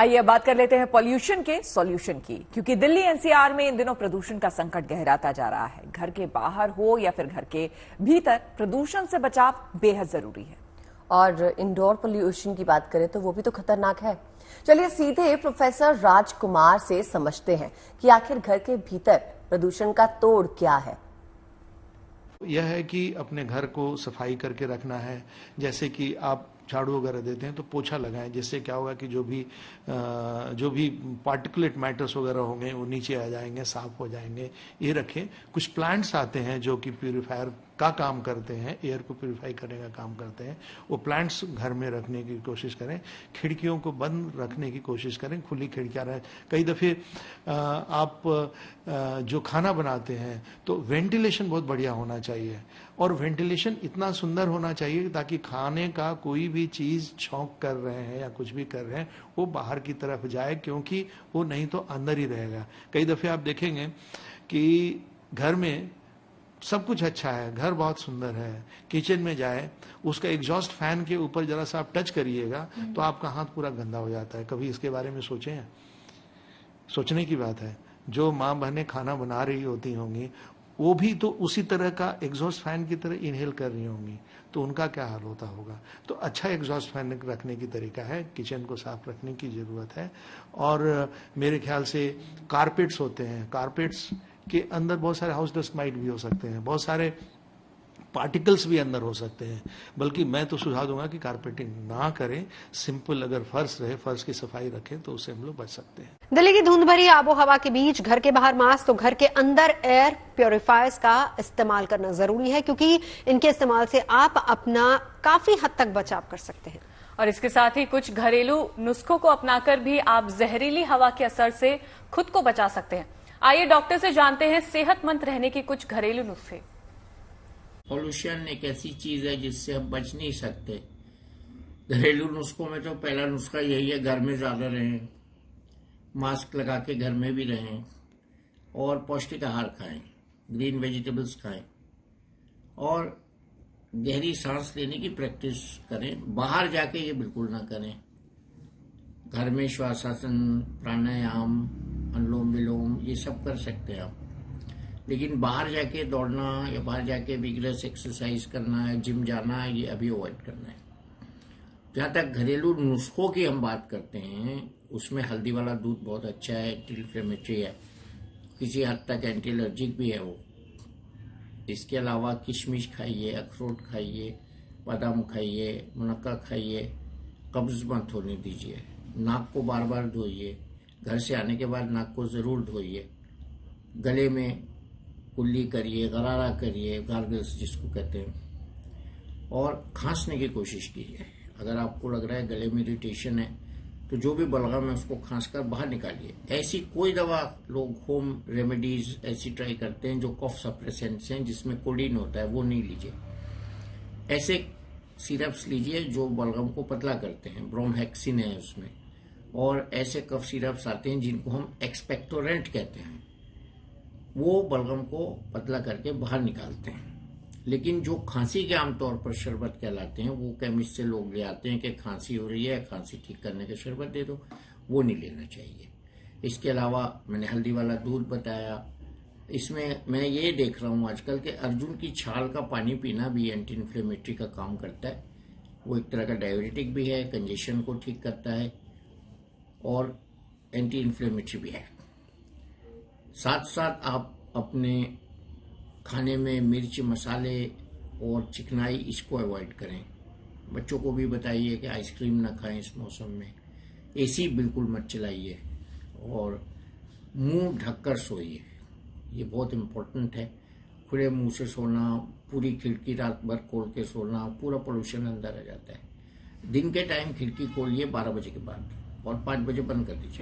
आइए अब बात कर लेते हैं पॉल्यूशन के सॉल्यूशन की, क्योंकि दिल्ली एनसीआर में इन दिनों प्रदूषण का संकट गहराता जा रहा है। घर के बाहर हो या फिर घर के भीतर, प्रदूषण से बचाव बेहद जरूरी है। और इंडोर पोल्यूशन की बात करें तो वो भी तो खतरनाक है। चलिए सीधे प्रोफेसर राजकुमार से समझते हैं कि आखिर घर के भीतर प्रदूषण का तोड़ क्या है। यह है कि अपने घर को सफाई करके रखना है। जैसे कि आप झाड़ू वगैरह देते हैं तो पोछा लगाएं, जिससे क्या होगा कि जो भी पार्टिकुलेट मैटर्स वगैरह होंगे वो नीचे आ जाएंगे, साफ हो जाएंगे। ये रखें। कुछ प्लांट्स आते हैं जो कि प्यूरीफायर का काम करते हैं, एयर को प्यूरीफाई करने का काम करते हैं। वो प्लांट्स घर में रखने की कोशिश करें। खिड़कियों को बंद रखने की कोशिश करें, खुली खिड़कियां रहें। कई दफ़े आप जो खाना बनाते हैं तो वेंटिलेशन बहुत बढ़िया होना चाहिए, और वेंटिलेशन इतना सुंदर होना चाहिए ताकि खाने का कोई भी चीज़ छौंक कर रहे हैं या कुछ भी कर रहे हैं वो बाहर की तरफ जाए, क्योंकि वो नहीं तो अंदर ही रहेगा। कई दफ़े आप देखेंगे कि घर में सब कुछ अच्छा है, घर बहुत सुंदर है, किचन में जाए उसका एग्जॉस्ट फैन के ऊपर जरा सा आप टच करिएगा तो आपका हाथ पूरा गंदा हो जाता है। कभी इसके बारे में सोचे हैं? सोचने की बात है। जो माँ बहनें खाना बना रही होती होंगी वो भी तो उसी तरह का एग्जॉस्ट फैन की तरह इनहेल कर रही होंगी, तो उनका क्या हाल होता होगा। तो अच्छा एग्जॉस्ट फैन रखने की तरीका है, किचन को साफ रखने की ज़रूरत है। और मेरे ख्याल से कारपेट्स होते हैं, कारपेट्स के अंदर बहुत सारे हाउस डस्ट माइट भी हो सकते हैं, बहुत सारे पार्टिकल्स भी अंदर हो सकते हैं। बल्कि मैं तो सुझाव दूंगा कि कारपेटिंग ना करें, सिंपल अगर फर्श रहे, फर्श की सफाई रखें तो उससे हम लोग बच सकते हैं। दिल्ली की धुंध भरी आबो हवा के बीच घर के बाहर मास्क तो घर के अंदर एयर प्योरीफायर्स का इस्तेमाल करना जरूरी है, क्योंकि इनके इस्तेमाल से आप अपना काफी हद तक बचाव कर सकते हैं। और इसके साथ ही कुछ घरेलू नुस्खों को अपनाकर भी आप जहरीली हवा के असर से खुद को बचा सकते हैं। आइए डॉक्टर से जानते हैं सेहतमंद रहने के कुछ घरेलू नुस्खे। पॉल्यूशन एक ऐसी चीज है जिससे हम बच नहीं सकते। घरेलू नुस्खों में तो पहला नुस्खा यही है, घर में ज्यादा रहें, मास्क लगा के घर में भी रहें, और पौष्टिक आहार खाएं, ग्रीन वेजिटेबल्स खाएं, और गहरी सांस लेने की प्रैक्टिस करें। बाहर जाके ये बिल्कुल ना करें। घर में श्वासासन, प्राणायाम, अनुलोम विलोम ये सब कर सकते हैं आप, लेकिन बाहर जाके दौड़ना या बाहर जाके विगरस एक्सरसाइज करना है, जिम जाना है, ये अभी अवॉइड करना है। जहाँ तक घरेलू नुस्खों की हम बात करते हैं, उसमें हल्दी वाला दूध बहुत अच्छा है, एंटी इन्फ्लेमेटरी है, किसी हद तक एंटी एलर्जिक भी है वो। इसके अलावा किशमिश खाइए, अखरोट खाइए, बादाम खाइए, मुनक्का खाइए, कब्ज मत होने दीजिए। नाक को बार बार धोइए, घर से आने के बाद नाक को जरूर धोइए। गले में कुल्ली करिए, गरारा करिए, गार्गल्स जिसको कहते हैं, और खांसने की कोशिश कीजिए। अगर आपको लग रहा है गले में इरिटेशन है तो जो भी बलगम है उसको खांस कर बाहर निकालिए। ऐसी कोई दवा लोग होम रेमेडीज ऐसी ट्राई करते हैं जो कफ सप्रेसेंट्स हैं, जिसमें कोडीन होता है, वो नहीं लीजिए। ऐसे सिरप्स लीजिए जो बलगम को पतला करते हैं, ब्रोमहेक्सिन है उसमें, और ऐसे कफ सिरप्स आते हैं जिनको हम एक्सपेक्टोरेंट कहते हैं, वो बलगम को पतला करके बाहर निकालते हैं। लेकिन जो खांसी के आमतौर पर शरबत कहलाते हैं, वो केमिस्ट से लोग ले आते हैं कि खांसी हो रही है, खांसी ठीक करने का शरबत दे दो, वो नहीं लेना चाहिए। इसके अलावा मैंने हल्दी वाला दूध बताया। इसमें मैं ये देख रहा हूँ आजकल के अर्जुन की छाल का पानी पीना भी एंटी इन्फ्लेमेटरी का काम करता है। वो एक तरह का डायबिटिक भी है, कंजेशन को ठीक करता है, और एंटी इन्फ्लेमेटरी भी है। साथ साथ आप अपने खाने में मिर्च, मसाले और चिकनाई इसको अवॉइड करें। बच्चों को भी बताइए कि आइसक्रीम ना खाएं इस मौसम में, एसी बिल्कुल मत चलाइए, और मुंह ढककर सोइए, ये बहुत इम्पोर्टेंट है। खुले मुंह से सोना, पूरी खिड़की रात भर खोल के सोना, पूरा पोल्यूशन अंदर आ जाता है। दिन के टाइम खिड़की खोलिए 12 बजे के बाद, और 5 बजे बंद कर दीजिए।